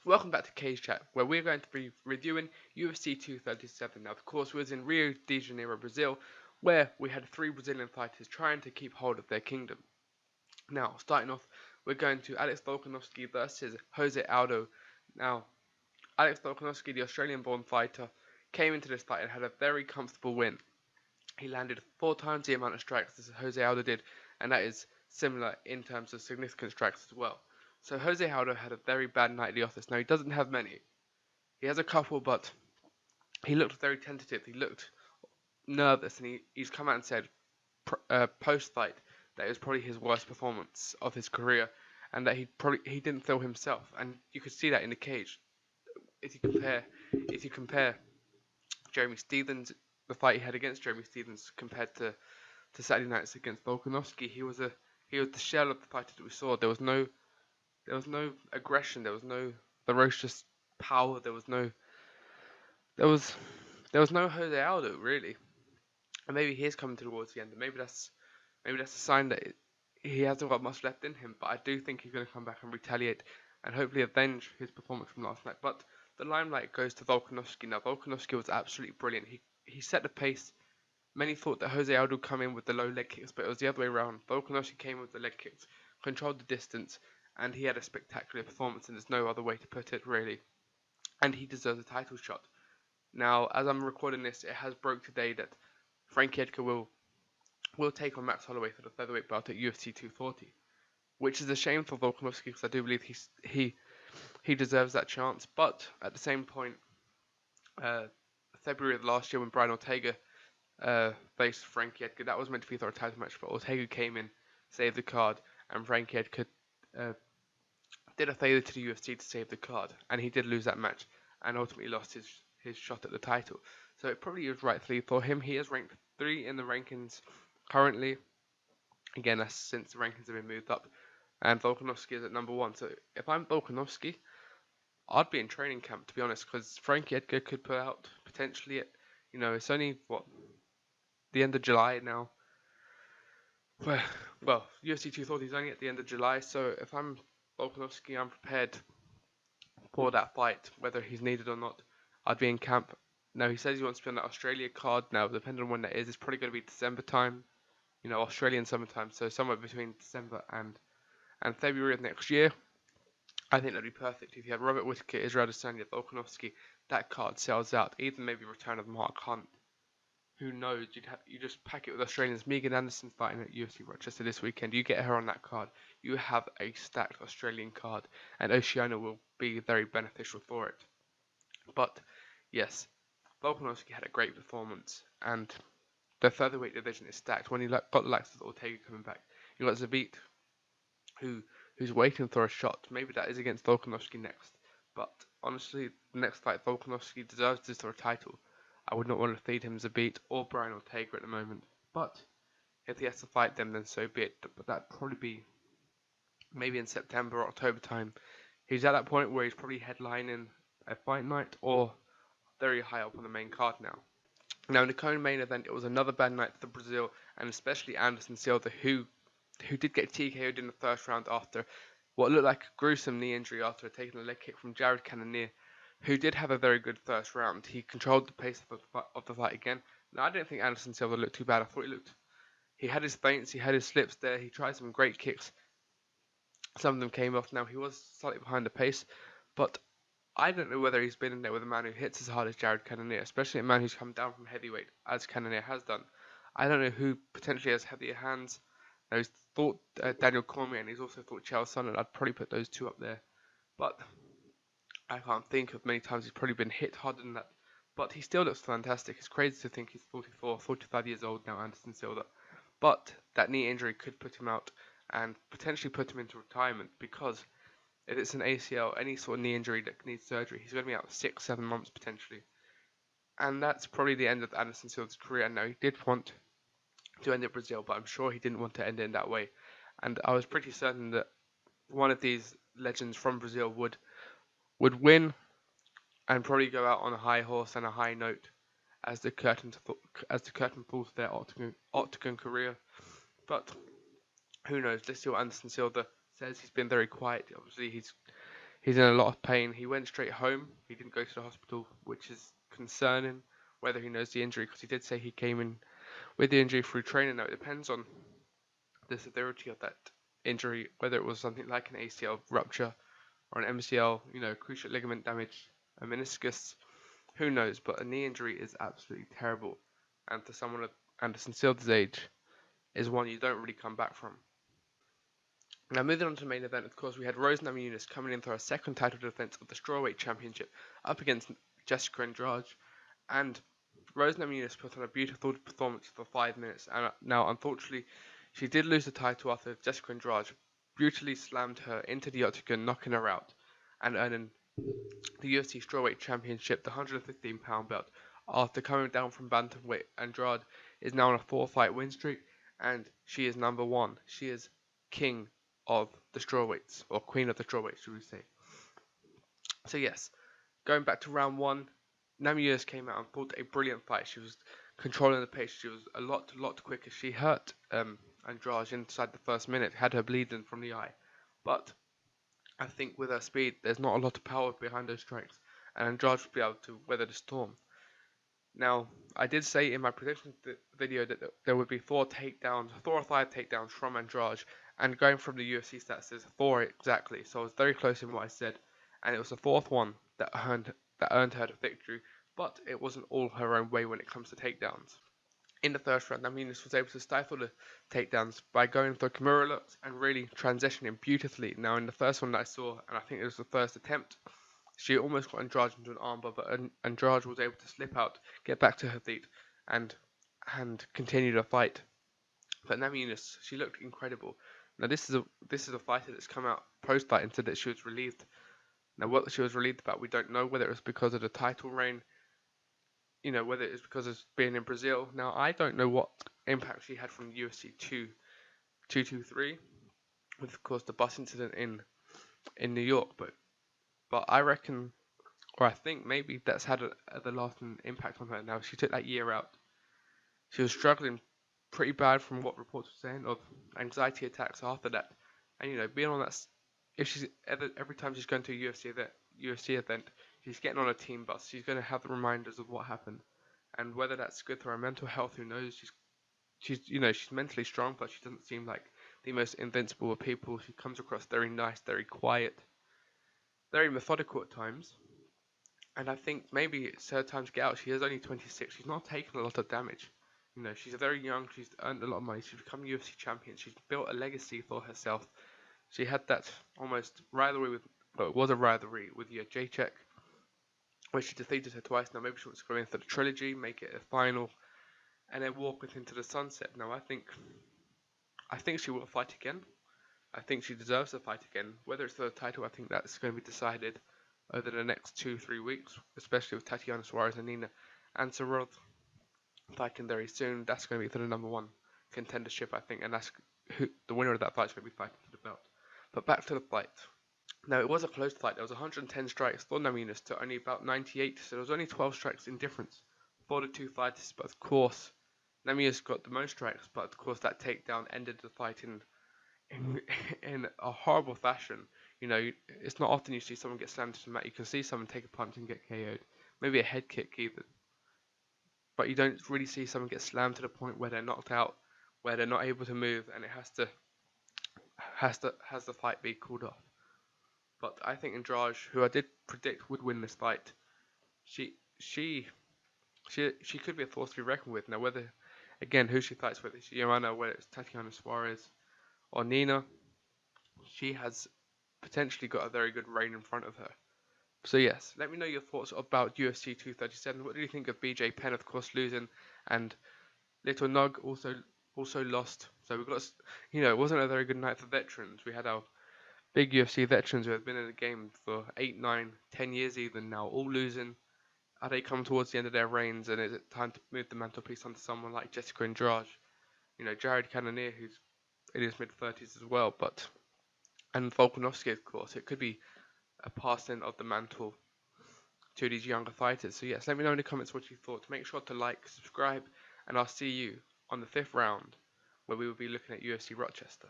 Welcome back to Cage Chat, where we're going to be reviewing UFC 237. Now, of course, we was in Rio de Janeiro, Brazil, where we had three Brazilian fighters trying to keep hold of their kingdom. Now, starting off, we're going to Alex Volkanovski versus Jose Aldo. Now, Alex Volkanovski, the Australian-born fighter, came into this fight and had a very comfortable win. He landed 4 times the amount of strikes as Jose Aldo did, and that is similar in terms of significant strikes as well. So Jose Aldo had a very bad night at the office. Now, he doesn't have many. He has a couple, but he looked very tentative. He looked nervous, and he's come out and said post-fight that it was probably his worst performance of his career, and that he didn't feel himself, and you could see that in the cage. If you compare Jeremy Stephens, the fight he had against Jeremy Stephens, compared to Saturday night's against Volkanovski, he was the shell of the fighter that we saw. There was no aggression. There was no ferocious power. There was there was no Jose Aldo really, and maybe he is coming towards the end. And maybe that's a sign that he hasn't got much left in him. But I do think he's going to come back and retaliate, and hopefully avenge his performance from last night. But the limelight goes to Volkanovski. Now Volkanovski was absolutely brilliant. He set the pace. Many thought that Jose Aldo would come in with the low leg kicks, but it was the other way around. Volkanovski came with the leg kicks, controlled the distance, and he had a spectacular performance, and there's no other way to put it, really. And he deserves a title shot. Now, as I'm recording this, it has broke today that Frankie Edgar will take on Max Holloway for the featherweight belt at UFC 240, which is a shame for Volkanovski because I do believe he deserves that chance. But at the same point, February of last year when Brian Ortega faced Frankie Edgar, that was meant to be for a title match, but Ortega came in, saved the card, and Frankie Edgar did a favour to the UFC to save the card, and he did lose that match, and ultimately lost his shot at the title. So it probably is rightfully for him. He is ranked 3 in the rankings currently. Again, that's since the rankings have been moved up, and Volkanovski is at number 1. So if I'm Volkanovski, I'd be in training camp, to be honest, because Frankie Edgar could put out potentially at, it's only the end of July now. Well, UFC 240 is only at the end of July, so if I'm Volkanovski, I'm prepared for that fight, whether he's needed or not. I'd be in camp. Now, he says he wants to be on that Australia card. Now, depending on when that is, it's probably going to be December time, Australian summertime, so somewhere between December and February of next year. I think that'd be perfect. If you had Robert Whittaker, Israel Adesanya, Volkanovski, that card sells out. Even maybe return of Mark Hunt. Who knows? You just pack it with Australians. Megan Anderson fighting at UFC Rochester this weekend. You get her on that card. You have a stacked Australian card, and Oceania will be very beneficial for it. But yes, Volkanovski had a great performance, and the featherweight division is stacked. When you got the likes of Ortega coming back, you got Zabit, who's waiting for a shot. Maybe that is against Volkanovski next. But honestly, the next fight, Volkanovski deserves this for a title. I would not want to feed him Zabit or Brian Ortega at the moment. But if he has to fight them, then so be it. But that'd probably be maybe in September or October time. He's at that point where he's probably headlining a fight night or very high up on the main card now. Now in the co-main event, it was another bad night for Brazil, and especially Anderson Silva, who did get TKO'd in the first round after what looked like a gruesome knee injury after taking a leg kick from Jared Cannonier, who did have a very good first round. He controlled the pace of the fight again. Now, I didn't think Anderson Silva looked too bad. I thought he had his feints, he had his slips there, he tried some great kicks. Some of them came off. Now, he was slightly behind the pace, but I don't know whether he's been in there with a man who hits as hard as Jared Cannonier, especially a man who's come down from heavyweight, as Cannonier has done. I don't know who potentially has heavier hands. Now, he's thought Daniel Cormier, and he's also thought Chael Sonnen. I'd probably put those two up there. But I can't think of many times he's probably been hit harder than that. But he still looks fantastic. It's crazy to think he's 45 years old now, Anderson Silva. But that knee injury could put him out and potentially put him into retirement, because if it's an ACL, any sort of knee injury that needs surgery, he's going to be out 6-7 months potentially. And that's probably the end of Anderson Silva's career. Now, he did want to end it in Brazil, but I'm sure he didn't want to end it in that way. And I was pretty certain that one of these legends from Brazil would win and probably go out on a high horse and a high note as the curtain falls to their octagon career. But who knows? Let's see what Anderson Silva says. He's been very quiet. Obviously, He's in a lot of pain. He went straight home. He didn't go to the hospital, which is concerning, whether he knows the injury, because he did say he came in with the injury through training. Now, it depends on the severity of that injury, whether it was something like an ACL rupture or an MCL, cruciate ligament damage, a meniscus, who knows, but a knee injury is absolutely terrible, and for someone of Anderson Silva's age, is one you don't really come back from. Now, moving on to the main event, of course, we had Rose Namajunas coming in for her second title defense of the Straweight Championship up against Jessica Andrade, and Rose Namajunas put on a beautiful performance for 5 minutes, and now, unfortunately, she did lose the title after Jessica Andrade brutally slammed her into the octagon, knocking her out, and earning the UFC Straweight Championship, the 115-pound belt. After coming down from bantamweight, Andrade is now on a 4-fight win streak, and she is number 1. She is king of the strawweights, or queen of the strawweights, should we say. So yes, going back to round 1, Namajunas came out and fought a brilliant fight. She was controlling the pace. She was a lot quicker. She hurt Andrade inside the first minute, had her bleeding from the eye, but I think with her speed, there's not a lot of power behind those strikes, and Andrade will be able to weather the storm. Now, I did say in my prediction video that there would be 4 or 5 takedowns from Andrade, and going from the UFC stats, there's 4 exactly, so I was very close in what I said, and it was the 4th one that earned her the victory, but it wasn't all her own way when it comes to takedowns. In the first round, Namajunas was able to stifle the takedowns by going for Kimura looks and really transitioning beautifully. Now, in the first one that I saw, and I think it was the first attempt, she almost got Andrade into an armbar, but Andrade was able to slip out, get back to her feet, and continue the fight. But Namajunas, she looked incredible. Now, this is a fighter that's come out post-fight and said that she was relieved. Now, what she was relieved about, we don't know, whether it was because of the title reign, whether it's because of being in Brazil. Now, I don't know what impact she had from UFC 223, with, of course, the bus incident in New York, but I reckon, or I think maybe that's had the lasting impact on her. Now, she took that year out. She was struggling pretty bad from what reports were saying of anxiety attacks after that, and being on that, if she's every time she's going to a UFC event, she's getting on a team bus. She's going to have the reminders of what happened, and whether that's good for her mental health, who knows? She's mentally strong, but she doesn't seem like the most invincible of people. She comes across very nice, very quiet, very methodical at times, and I think maybe it's her time to get out. She is only 26. She's not taking a lot of damage. She's very young. She's earned a lot of money. She's become UFC champion. She's built a legacy for herself. She had that almost rivalry it was a rivalry with Jacek, where she defeated her twice. Now maybe she wants to go in for the trilogy, make it a final, and then walk with into the sunset. Now I think she will fight again. I think she deserves to fight again. Whether it's for the title, I think that's going to be decided over the next 2-3 weeks, especially with Tatiana Suarez and Nina Ansaroth fighting very soon. That's going to be for the number 1 contendership, I think, and that's the winner of that fight is going to be fighting for the belt. But back to the fight. Now, it was a close fight. There was 110 strikes for Namajunas to only about 98, so there was only 12 strikes in difference for the 2 fighters. But of course, Namajunas got the most strikes, but of course that takedown ended the fight in a horrible fashion. It's not often you see someone get slammed to the mat. You can see someone take a punch and get KO'd, maybe a head kick even, but you don't really see someone get slammed to the point where they're knocked out, where they're not able to move, and it has the fight be called off. But I think Andrade, who I did predict would win this fight, she could be a force to be reckoned with. Now, whether, again, who she fights with, is Joanna, whether it's Tatiana Suarez or Nina, she has potentially got a very good reign in front of her. So yes, let me know your thoughts about UFC 237. What do you think of BJ Penn, of course, losing, and Little Nog also lost. So we've got, it wasn't a very good night for veterans. We had our big UFC veterans who have been in the game for 8, 9, 10 years even now, all losing. Are they come towards the end of their reigns, and is it time to move the mantelpiece onto someone like Jessica Andrade? Jared Cannonier, who's in his mid-30s as well, and Volkanovski, of course. It could be a passing of the mantle to these younger fighters. So yes, let me know in the comments what you thought. Make sure to like, subscribe, and I'll see you on the 5th round, where we will be looking at UFC Rochester.